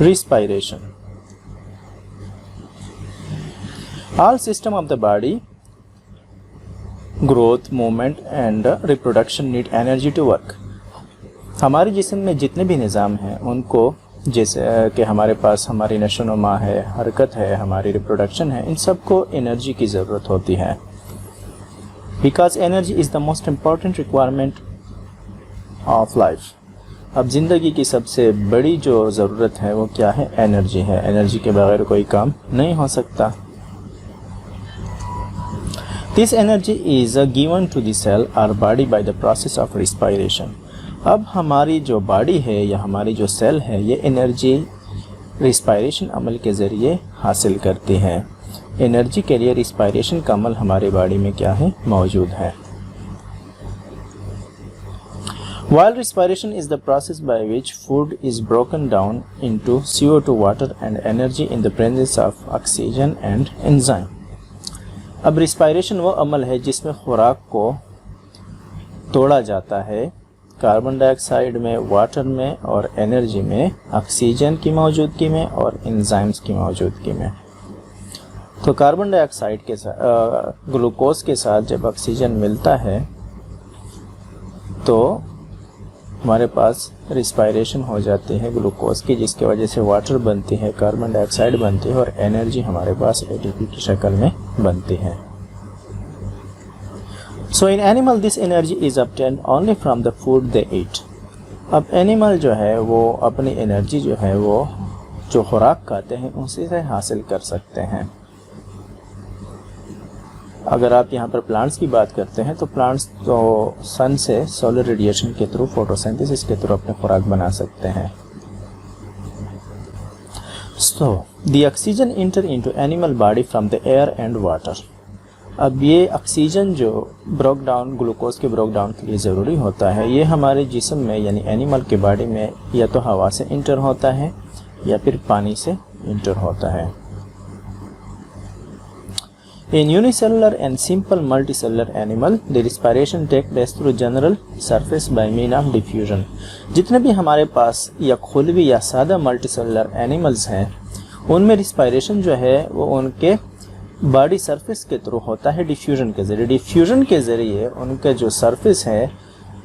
Respiration. All systems of the body, growth, movement and reproduction need energy to work. हमारे जिस्म में जितने भी निज़ाम हैं उनको, जैसे कि हमारे पास हमारी नशोनुमा है, हरकत है, हमारी रिप्रोडक्शन है, इन सब को एनर्जी की ज़रूरत होती है। Because energy is the most important requirement of life. अब ज़िंदगी की सबसे बड़ी जो ज़रूरत है वो क्या है? एनर्जी है। एनर्जी के बगैर कोई काम नहीं हो सकता। This energy is given to the cell और body by the process of respiration. अब हमारी जो बॉडी है या हमारी जो सेल है ये एनर्जी रिस्पायरेशन अमल के ज़रिए हासिल करती है। एनर्जी के लिए रिस्पायरेशन का अमल हमारे बॉडी में क्या है? मौजूद है। While respiration is the process by which food is broken down into CO2, water and energy in the presence of oxygen and enzyme. अब रिस्पायरेशन वो अमल है जिसमें खुराक को तोड़ा जाता है कार्बन डाइऑक्साइड में, वाटर में और एनर्जी में, ऑक्सीजन की मौजूदगी में और एंजाइम्स की मौजूदगी में। तो कार्बन डाइऑक्साइड के साथ ग्लूकोज के साथ जब ऑक्सीजन मिलता है तो हमारे पास रिस्पायरेशन हो जाती है ग्लूकोज की, जिसकी वजह से वाटर बनती है, कार्बन डाइऑक्साइड बनती है और एनर्जी हमारे पास एटीपी की शक्ल में बनती है। So in animal this energy is obtained only from the food they eat. अब एनिमल जो है वो अपनी एनर्जी जो है वो जो खुराक खाते हैं उसी से हासिल कर सकते हैं। अगर आप यहाँ पर प्लांट्स की बात करते हैं तो प्लांट्स तो सन से सोलर रेडिएशन के थ्रू, फोटोसिंथेसिस के थ्रू अपने खुराक बना सकते हैं। So the oxygen inter into animal body from the air and water. अब ये ऑक्सीजन जो ब्रोक डाउन, ग्लूकोज के ब्रोक डाउन के लिए ज़रूरी होता है, ये हमारे जिस्म में यानी एनिमल के बॉडी में या तो हवा से इंटर होता है या फिर पानी से इंटर होता है। In unicellular and simple multicellular animal, the respiration takes place through general surface by means of diffusion. जितने भी हमारे पास या खुलवी या सादा मल्टीसेलुलर एनिमल्स हैं उनमें रिस्पायरेशन जो है वो उनके बॉडी सरफेस के थ्रू होता है डिफ्यूजन के ज़रिए। डिफ्यूजन के ज़रिए उनके जो सरफेस है,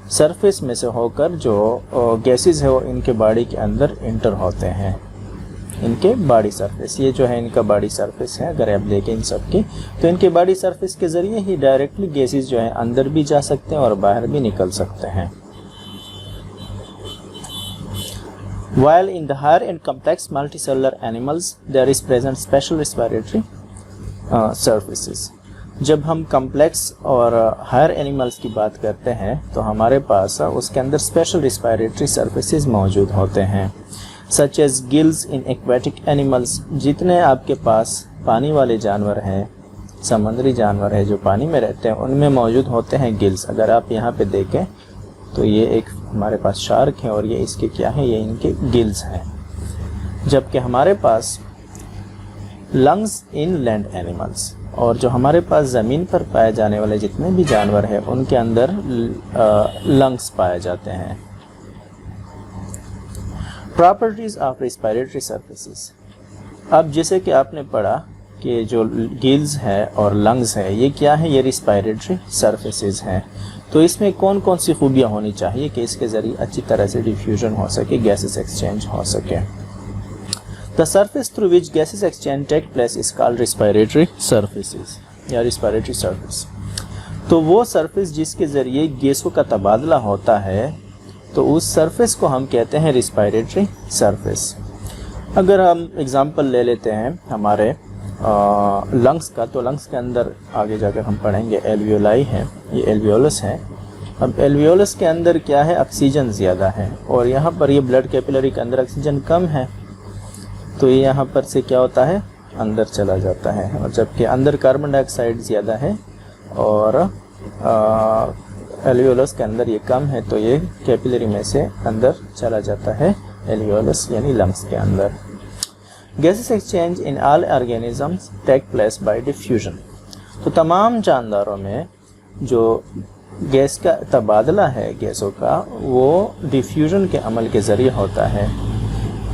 सरफेस में से होकर जो गैसेस है वो इनके बॉडी के अंदर इंटर होते हैं। इनके बॉडी सरफेस, ये जो है इनका बॉडी सरफेस है, अगर आप देखें इन सब की तो इनके बॉडी सरफेस के ज़रिए ही डायरेक्टली गैसेस जो है अंदर भी जा सकते हैं और बाहर भी निकल सकते हैं। While in the higher and complex multicellular animals there is present special respiratory surfaces. जब हम कम्प्लेक्स और हायर एनिमल्स की बात करते हैं तो हमारे पास उसके अंदर स्पेशल रिस्पायरेटरी सर्फेसेस मौजूद होते हैं, such as gills in aquatic animals. जितने आपके पास पानी वाले जानवर हैं, समुद्री जानवर हैं जो पानी में रहते हैं, उनमें मौजूद होते हैं गिल्स। अगर आप यहाँ पे देखें तो ये एक हमारे पास शार्क है और ये इसके क्या है, ये इनके गिल्स हैं। जबकि हमारे पास लंग्स इन लैंड एनिमल्स, और जो हमारे पास ज़मीन पर पाए जाने वाले जितने भी जानवर हैं उनके अंदर लंग्स पाए जाते हैं। Properties of respiratory surfaces. अब जैसे कि आपने पढ़ा कि जो गिल्स है और लंग्स है ये क्या है, ये रिस्पायरेटरी सर्फेसेस हैं। तो इसमें कौन कौन सी खूबियाँ होनी चाहिए कि इसके ज़रिए अच्छी तरह से डिफ्यूजन हो सके, गैसेस एक्सचेंज हो सके। The surface through which gases exchange take place is called respiratory surfaces या रिस्पायरेटरी सर्फेस। तो वो सर्फेस जिसके ज़रिए गैसों का तबादला होता है तो उस सरफेस को हम कहते हैं रिस्पायरेटरी सरफेस। अगर हम एग्ज़ाम्पल ले लेते हैं हमारे लंग्स का, तो लंग्स के अंदर आगे जाकर हम पढ़ेंगे एल्वियोलाई है, ये एल्वियोलस है। अब एल्वियोलस के अंदर क्या है, ऑक्सीजन ज़्यादा है और यहाँ पर ये ब्लड कैपिलरी के अंदर ऑक्सीजन कम है, तो ये यहाँ पर से क्या होता है, अंदर चला जाता है। और जबकि अंदर कार्बन डाइऑक्साइड ज़्यादा है और एल्वियोलस के अंदर ये कम है, तो ये कैपिलरी में से अंदर चला जाता है एल्वियोलस यानी लंग्स के अंदर। Gases exchange in all organisms take place by diffusion. तो तमाम जानदारों में जो गैस का तबादला है गैसों का, वो डिफ्यूजन के अमल के ज़रिए होता है।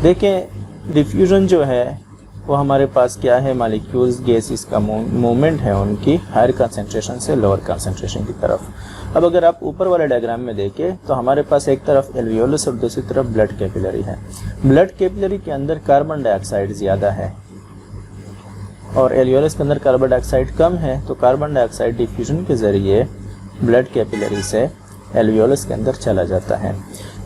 देखें डिफ्यूजन जो है वो हमारे पास क्या है, मालिक्यूल्स गैसेस का मूवमेंट है उनकी हायर कंसंट्रेशन से लोअर कंसंट्रेशन की तरफ। अब अगर आप ऊपर वाले डायग्राम में देखें तो हमारे पास एक तरफ एल्वियोलस और दूसरी तरफ ब्लड कैपिलरी है। ब्लड कैपिलरी के अंदर कार्बन डाइऑक्साइड ज़्यादा है और एल्वियोलस के अंदर कार्बन डाइऑक्साइड कम है, तो कार्बन डाइऑक्साइड डिफ्यूजन के ज़रिए ब्लड कैपिलरी से एल्वियोलस के अंदर चला जाता है,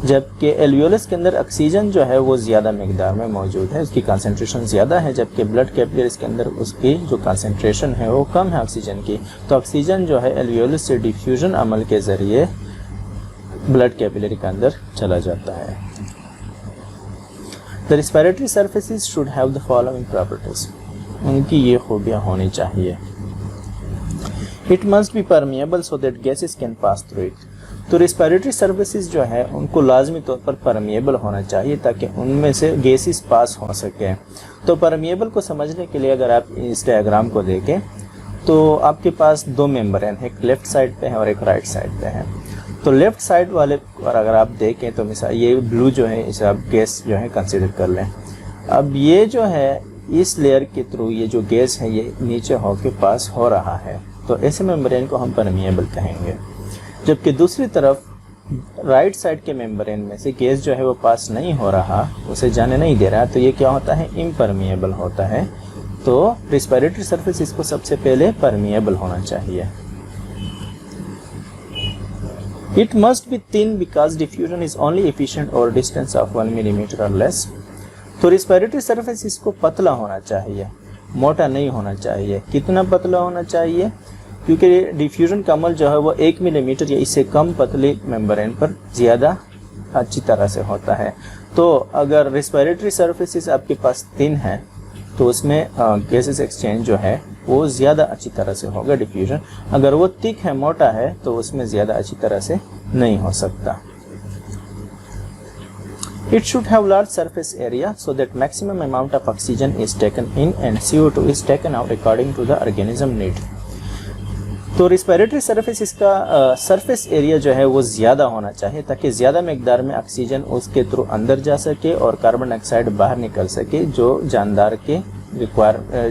जबकि एल्वियोलस के अंदर ऑक्सीजन जो है वो ज़्यादा मिकदार में मौजूद है, उसकी कंसंट्रेशन ज़्यादा है, जबकि ब्लड कैपिलरीज के अंदर उसकी जो कंसंट्रेशन है वो कम है ऑक्सीजन की। तो ऑक्सीजन जो है एल्वियोलस से डिफ्यूजन अमल के ज़रिए ब्लड कैपिलरी के अंदर चला जाता है। The respiratory surfaces should have the following properties, उनकी ये खूबियाँ होनी चाहिए। It must be permeable so that gases can pass through it. तो रिस्पिरेटरी सर्फेसेस जो है उनको लाजमी तौर पर परमिएबल होना चाहिए ताकि उनमें से गैसेस पास हो सके। तो परमिएबल को समझने के लिए अगर आप इस डायग्राम को देखें तो आपके पास दो मेम्ब्रेन है, एक लेफ़्ट साइड पे है और एक राइट साइड पे है। तो लेफ़्ट साइड वाले पर अगर आप देखें तो मिसाल ये ब्लू जो है इसे आप गैस जो है कंसिडर कर लें। अब ये जो है इस लेयर के थ्रू ये जो गैस है ये नीचे होके पास हो रहा है, तो ऐसे मेम्ब्रेन को हम परमिएबल कहेंगे। जबकि दूसरी तरफ राइट साइड के मेम्ब्रेन में से गैस जो है वो पास नहीं हो रहा, उसे जाने नहीं दे रहा, तो ये क्या होता है, इम्परमिएबल होता है। तो रिस्पिरेटरी सरफेस इसको सबसे पहले परमिएबल होना चाहिए। It must be thin because diffusion is only efficient over distance of 1 millimetre और लेस। तो रिस्पिरेटरी सरफेस इसको पतला होना चाहिए, मोटा नहीं होना चाहिए। कितना पतला होना चाहिए, क्योंकि डिफ्यूजन का अमल जो है वो 1 मिलीमीटर या इससे कम पतले मेम्ब्रेन पर ज़्यादा अच्छी तरह से होता है। तो अगर रिस्पिरेटरी सर्फेसिस आपके पास थिन है तो उसमें गैसेस एक्सचेंज जो है वो ज़्यादा अच्छी तरह से होगा डिफ्यूजन। अगर वो थिक है, मोटा है, तो उसमें ज़्यादा अच्छी तरह से नहीं हो सकता। It should have large surface area so that maximum amount of oxygen is taken in and CO2 is taken out according to the organism need। तो रिस्पिरेटरी सरफेस इसका सरफेस एरिया जो है वो ज़्यादा होना चाहिए ताकि ज़्यादा मकदार में ऑक्सीजन उसके थ्रू अंदर जा सके और कार्बन डाइऑक्साइड बाहर निकल सके, जो जानदार के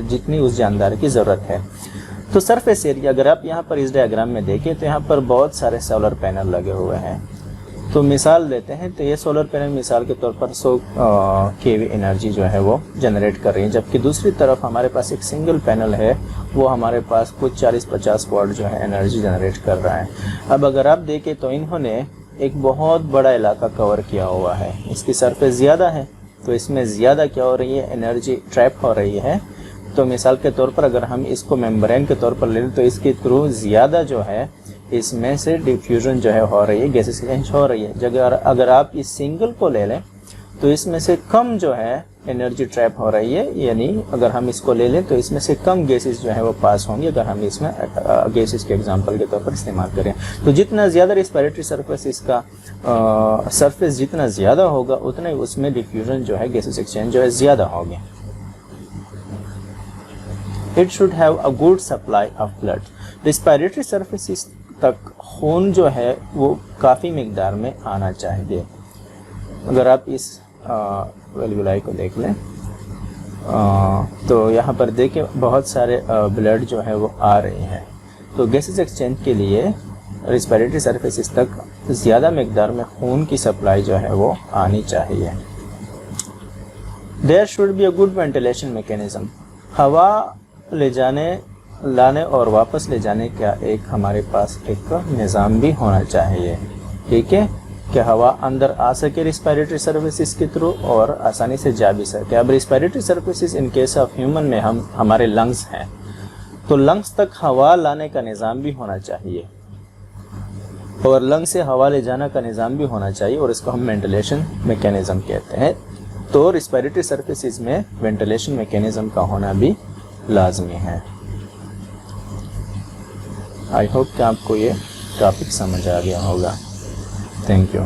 जितनी उस जानदार की ज़रूरत है। तो सरफेस एरिया अगर आप यहाँ पर इस डायग्राम में देखें तो यहाँ पर बहुत सारे सोलर पैनल लगे हुए हैं। तो मिसाल देते हैं तो ये सोलर पैनल मिसाल के तौर पर 100 kV एनर्जी जो है वो जनरेट कर रही है, जबकि दूसरी तरफ हमारे पास एक सिंगल पैनल है, वो हमारे पास कुछ 40-50 वाट जो है एनर्जी जनरेट कर रहा है। अब अगर आप देखें तो इन्होंने एक बहुत बड़ा इलाका कवर किया हुआ है, इसकी सरफेस ज़्यादा है, तो इसमें ज़्यादा क्या हो रही है, एनर्जी ट्रैप हो रही है। तो मिसाल के तौर पर अगर हम इसको मेम्ब्रेन के तौर पर ले लें तो इसके थ्रू ज़्यादा जो है इसमें से डिफ्यूजन जो है हो रही है, गैसेस एक्सचेंज हो रही है। अगर आप इस सिंगल को ले लें तो इसमें से कम जो है एनर्जी ट्रैप हो रही है, यानी अगर हम इसको ले लें तो इसमें से कम गैसेस जो है वो पास होंगे अगर हम इसमें गैसेस के एग्जांपल के तौर पर इस्तेमाल करें। तो जितना ज़्यादा रिस्पिरेटरी सरफेस इसका सरफेस जितना ज़्यादा होगा उतना ही उसमें डिफ्यूजन जो है, गैसेस एक्सचेंज जो है ज़्यादा होगी। It should have a good supply of blood. Respiratory surface तक खून जो है वो काफ़ी मिकदार में आना चाहिए। अगर आप इस वेल्वुलाई को देख लें तो यहाँ पर देखें बहुत सारे ब्लड जो है वो आ रहे हैं। तो गैसेस एक्सचेंज के लिए रिस्पिरेटरी सरफेसिस तक ज़्यादा मिकदार में खून की सप्लाई जो है वो आनी चाहिए। There should be a good ventilation mechanism. हवा लाने और वापस ले जाने का एक हमारे पास एक निज़ाम भी होना चाहिए, ठीक है, कि हवा अंदर आ सके रिस्पिरेटरी सर्विसेज के थ्रू और आसानी से जा भी सके। अब respiratory services in case of human में हमारे लंग्स हैं, तो लंग्स तक हवा लाने का निज़ाम भी होना चाहिए और लंग से हवा ले जाने का निज़ाम भी होना चाहिए, और इसको हम वेंटिलेशन मैकेनिज्म कहते हैं। तो रिस्पिरेटरी सर्विसेज में वेंटिलेशन मैकेनिज्म का होना भी लाजमी है। आई होप कि आपको ये टॉपिक समझ आ गया होगा। Thank you.